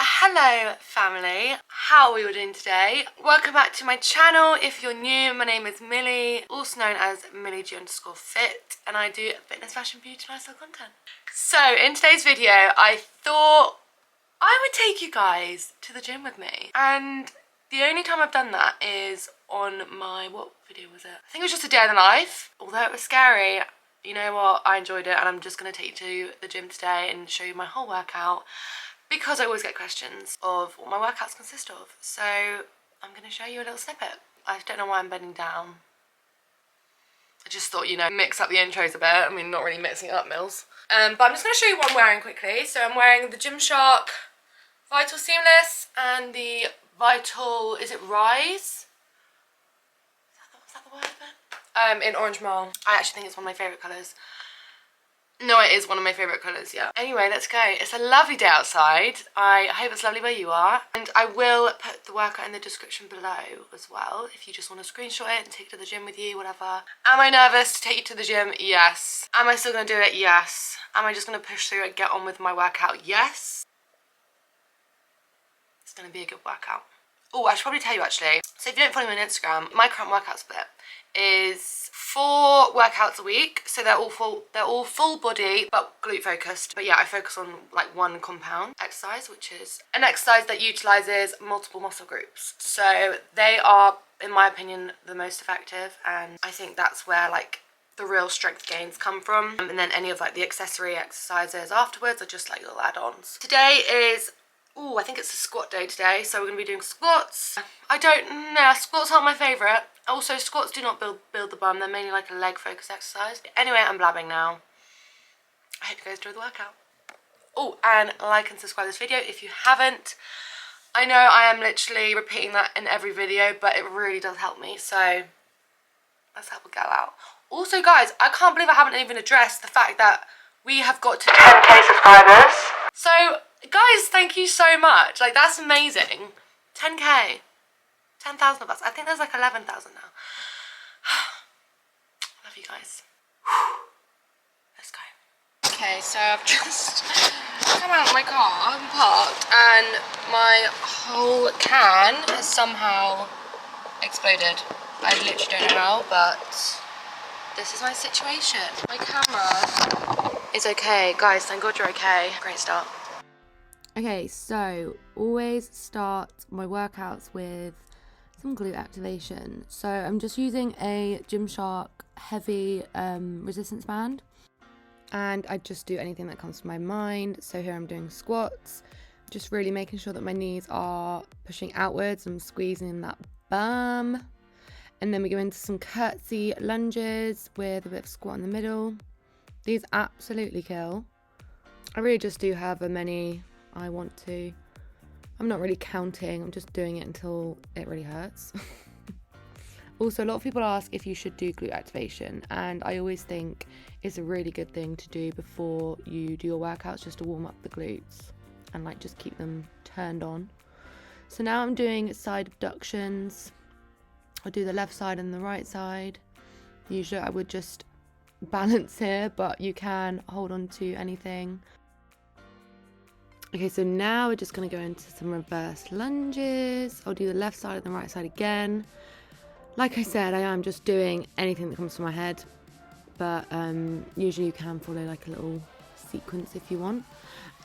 Hello family, how are we all doing today? Welcome back to my channel. If you're new, my name is Millie, also known as MillieG_fit, and I do fitness, fashion, beauty, lifestyle content. So in today's video, I thought I would take you guys to the gym with me, and the only time I've done that is on my, what video was it? I think it was just a day in the life. Although it was scary, you know what, I enjoyed it, and I'm just going to take you to the gym today and show you my whole workout, because I always get questions of what my workouts consist of. So I'm going to show you a little snippet. I don't know why I'm bending down. I just thought, you know, mix up the intros a bit. I mean, not really mixing it up, Mills. But I'm just going to show you what I'm wearing quickly. So I'm wearing the Gymshark Vital Seamless and the Vital, is it Rise? Is that the word then? In Orange Marl. I actually think it's one of my favourite colours. No, it is one of my favourite colours, yeah. Anyway, let's go. It's a lovely day outside. I hope it's lovely where you are. And I will put the workout in the description below as well, if you just want to screenshot it and take it to the gym with you, whatever. Am I nervous to take you to the gym? Yes. Am I still going to do it? Yes. Am I just going to push through and get on with my workout? Yes. It's going to be a good workout. Oh, I should probably tell you actually. So if you don't follow me on Instagram, my current workout split is 4 workouts a week. So they're all full body but glute focused. But yeah, I focus on like one compound exercise, which is an exercise that utilizes multiple muscle groups. So they are, in my opinion, the most effective, and I think that's where like the real strength gains come from. And then any of like the accessory exercises afterwards are just like little add-ons. Today is, oh, I think it's a squat day today, so we're going to be doing squats. I don't know, squats aren't my favourite. Also, squats do not build the bum, they're mainly like a leg focused exercise. Anyway, I'm blabbing now. I hope you guys enjoy the workout. Oh, and like and subscribe to this video if you haven't. I know I am literally repeating that in every video, but it really does help me, so let's help a girl out. Also guys, I can't believe I haven't even addressed the fact that we have got to 10k subscribers. So guys, thank you so much. Like, that's amazing. 10k. 10,000 of us. I think there's like 11,000 now. Love you guys. Let's go. Okay, so I've just come out of my car, I'm parked, and my whole can has somehow exploded. I literally don't know how, but this is my situation. My camera is okay. Guys, thank God you're okay. Great start. Okay, so always start my workouts with some glute activation. So I'm just using a Gymshark heavy resistance band, and I just do anything that comes to my mind. So here I'm doing squats, just really making sure that my knees are pushing outwards and squeezing that bum. And then we go into some curtsy lunges with a bit of squat in the middle. These absolutely kill. I really just do however many I want to. I'm not really counting, I'm just doing it until it really hurts. Also, a lot of people ask if you should do glute activation, and I always think it's a really good thing to do before you do your workouts, just to warm up the glutes and like just keep them turned on. So now I'm doing side abductions. I'll do the left side and the right side. Usually I would just balance here, but you can hold on to anything. Okay, so now we're just going to go into some reverse lunges. I'll do the left side and the right side again. Like I said, I am just doing anything that comes to my head, but usually you can follow like a little sequence if you want.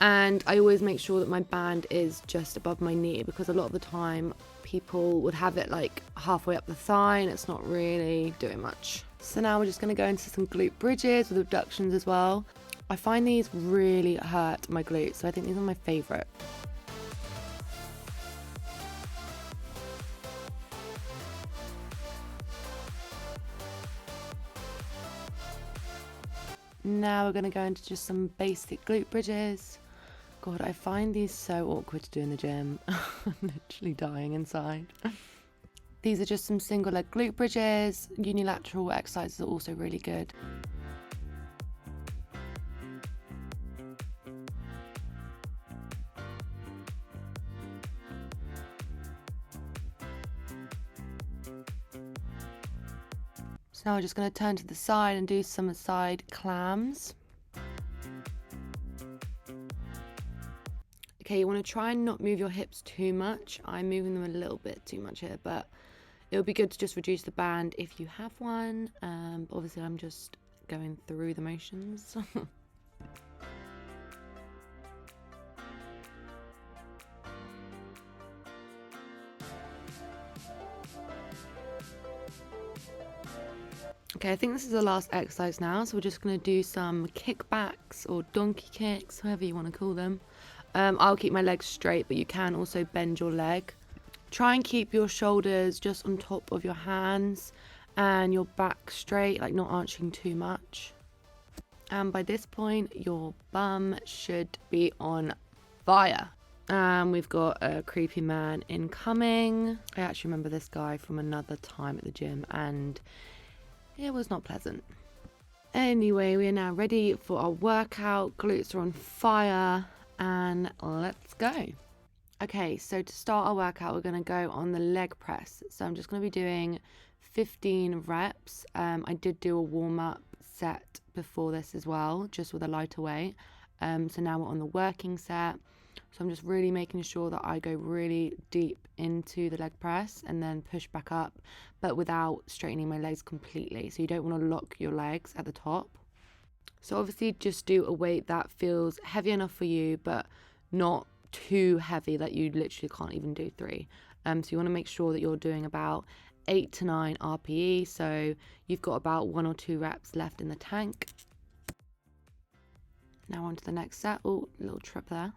And I always make sure that my band is just above my knee, because a lot of the time people would have it like halfway up the thigh and it's not really doing much. So now we're just going to go into some glute bridges with abductions as well. I find these really hurt my glutes, so I think these are my favourite. Now we're going to go into just some basic glute bridges. God, I find these so awkward to do in the gym. I'm literally dying inside. These are just some single leg glute bridges. Unilateral exercises are also really good. So now we're just going to turn to the side and do some side clams. Okay, you want to try and not move your hips too much. I'm moving them a little bit too much here, but it would be good to just reduce the band if you have one. But obviously I'm just going through the motions. Okay, I think this is the last exercise now, so we're just going to do some kickbacks or donkey kicks, however you want to call them. I'll keep my legs straight, but you can also bend your leg. Try and keep your shoulders just on top of your hands and your back straight, like not arching too much. And by this point, your bum should be on fire. And we've got a creepy man incoming. I actually remember this guy from another time at the gym, and it was not pleasant. Anyway, we are now ready for our workout. Glutes are on fire, and let's go. Okay, so to start our workout, we're going to go on the leg press. So I'm just going to be doing 15 reps. I did do a warm-up set before this as well, just with a lighter weight. So now we're on the working set. So I'm just really making sure that I go really deep into the leg press and then push back up, but without straightening my legs completely. So you don't want to lock your legs at the top. So obviously just do a weight that feels heavy enough for you, but not too heavy that you literally can't even do 3. So you want to make sure that you're doing about 8 to 9 RPE. So you've got about 1 or 2 reps left in the tank. Now on to the next set. Oh, little trip there.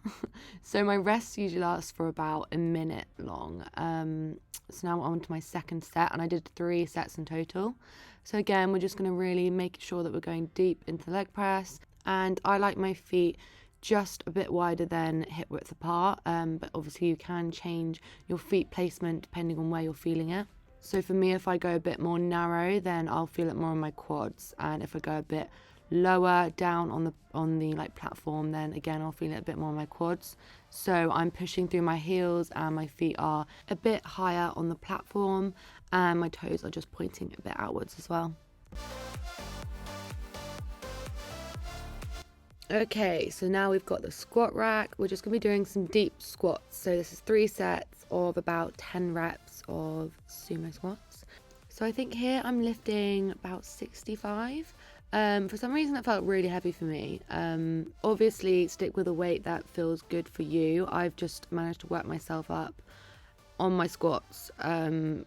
So my rest usually lasts for about a minute long. So now we're on to my second set, and I did 3 sets in total. So again, we're just going to really make sure that we're going deep into the leg press. And I like my feet just a bit wider than hip width apart. But obviously you can change your feet placement depending on where you're feeling it. So for me, if I go a bit more narrow, then I'll feel it more on my quads. And if I go a bit lower down on the like platform, then again I'll feel it a bit more on my quads. So I'm pushing through my heels, and my feet are a bit higher on the platform, and my toes are just pointing a bit outwards as well. Okay, so now we've got the squat rack. We're just gonna be doing some deep squats. So this is 3 sets of about 10 reps of sumo squats. So I think here I'm lifting about 65. For some reason that felt really heavy for me. Obviously stick with a weight that feels good for you. I've just managed to work myself up on my squats, and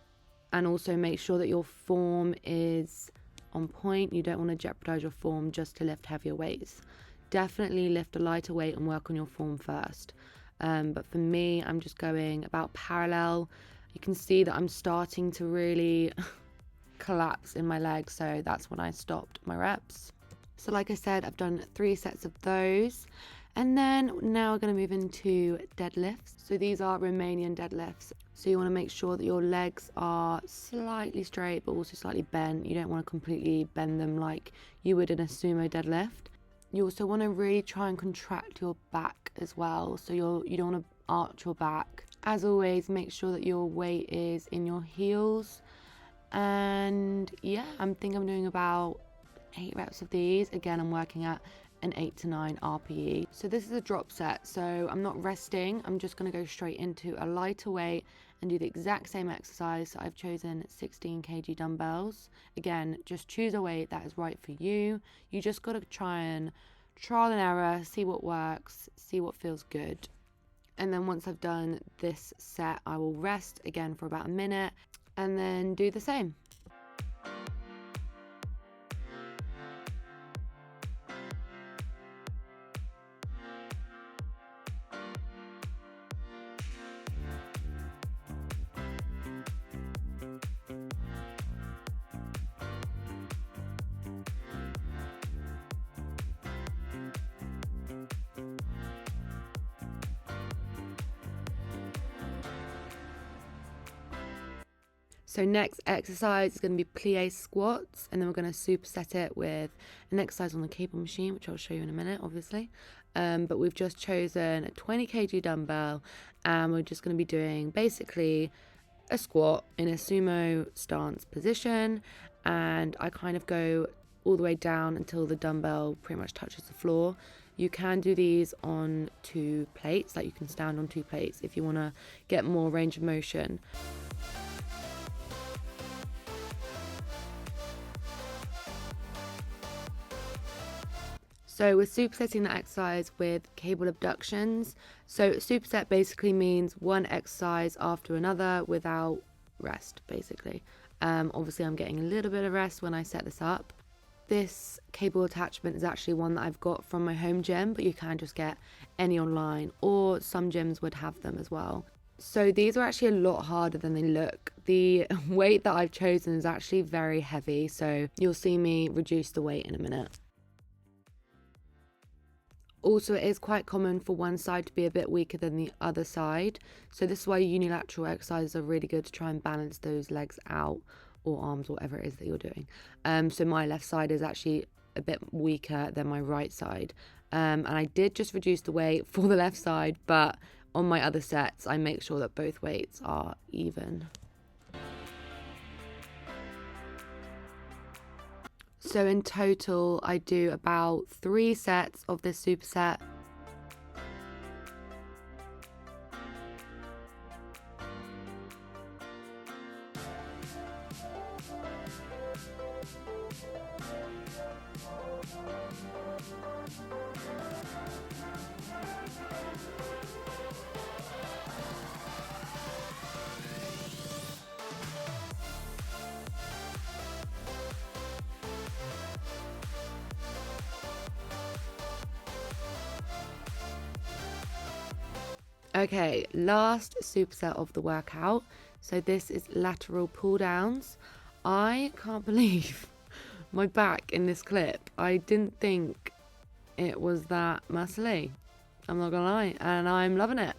also make sure that your form is on point. You don't want to jeopardize your form just to lift heavier weights. Definitely lift a lighter weight and work on your form first. But for me, I'm just going about parallel. You can see that I'm starting to really collapse in my legs, so that's when I stopped my reps. So like I said, I've done 3 sets of those, and then now we're going to move into deadlifts. So these are Romanian deadlifts. So you want to make sure that your legs are slightly straight but also slightly bent. You don't want to completely bend them like you would in a sumo deadlift. You also want to really try and contract your back as well, so you don't want to arch your back. As always, make sure that your weight is in your heels. And yeah, I think I'm doing about 8 reps of these. Again, I'm working at an 8 to 9 RPE. So this is a drop set, so I'm not resting. I'm just going to go straight into a lighter weight and do the exact same exercise. So I've chosen 16 kg dumbbells. Again, just choose a weight that is right for you. You just got to try and trial and error, see what works, see what feels good. And then once I've done this set, I will rest again for about a minute and then do the same. So next exercise is going to be plié squats, and then we're going to superset it with an exercise on the cable machine, which I'll show you in a minute, obviously. But we've just chosen a 20 kg dumbbell, and we're just going to be doing basically a squat in a sumo stance position, and I kind of go all the way down until the dumbbell pretty much touches the floor. You can do these on 2 plates, like you can stand on 2 plates if you want to get more range of motion. So we're supersetting that exercise with cable abductions. So superset basically means one exercise after another without rest, basically. Obviously I'm getting a little bit of rest when I set this up. This cable attachment is actually one that I've got from my home gym, but you can just get any online, or some gyms would have them as well. So these are actually a lot harder than they look. The weight that I've chosen is actually very heavy, so you'll see me reduce the weight in a minute. Also, it is quite common for one side to be a bit weaker than the other side. So this is why unilateral exercises are really good to try and balance those legs out, or arms, or whatever it is that you're doing. So my left side is actually a bit weaker than my right side. And I did just reduce the weight for the left side, but on my other sets, I make sure that both weights are even. So in total, I do about 3 sets of this superset. Okay, last superset of the workout. So this is lateral pull downs. I can't believe my back in this clip. I didn't think it was that muscly. I'm not gonna lie, and I'm loving it.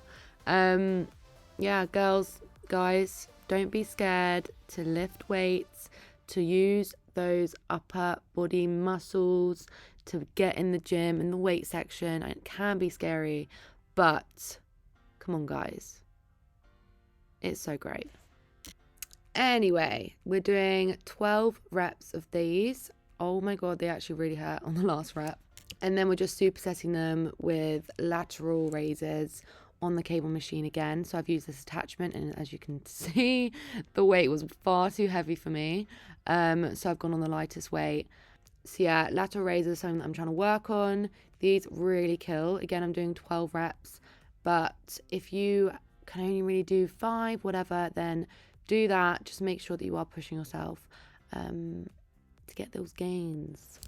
Yeah, girls, guys, don't be scared to lift weights, to use those upper body muscles, to get in the gym, in the weight section. It can be scary, but come on, guys. It's so great. Anyway, we're doing 12 reps of these. Oh my God, they actually really hurt on the last rep. And then we're just supersetting them with lateral raises on the cable machine again. So I've used this attachment, and as you can see, the weight was far too heavy for me. So I've gone on the lightest weight. So yeah, lateral raises is something that I'm trying to work on. These really kill. Again, I'm doing 12 reps. But if you can only really do 5, whatever, then do that. Just make sure that you are pushing yourself to get those gains.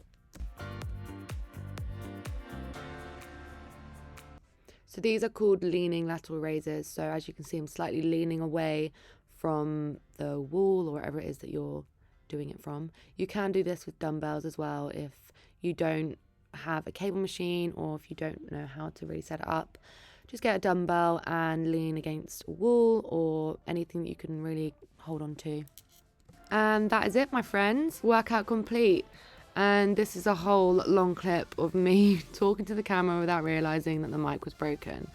So these are called leaning lateral raises. So as you can see, I'm slightly leaning away from the wall or wherever it is that you're doing it from. You can do this with dumbbells as well if you don't have a cable machine, or if you don't know how to really set it up. Just get a dumbbell and lean against a wall or anything that you can really hold on to. And that is it, my friends. Workout complete. And this is a whole long clip of me talking to the camera without realizing that the mic was broken.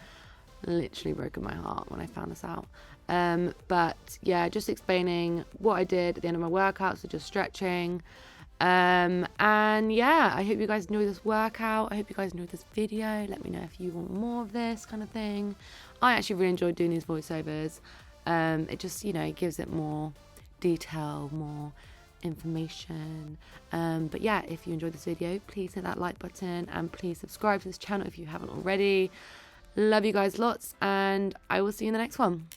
Literally broken my heart when I found this out. But yeah, just explaining what I did at the end of my workout, so just stretching. And yeah, I hope you guys enjoyed this workout. I hope you guys enjoyed this video. Let me know if you want more of this kind of thing. I actually really enjoyed doing these voiceovers. It just, you know, gives it more detail, more information. But yeah, if you enjoyed this video, please hit that like button and please subscribe to this channel if you haven't already. Love you guys lots, and I will see you in the next one.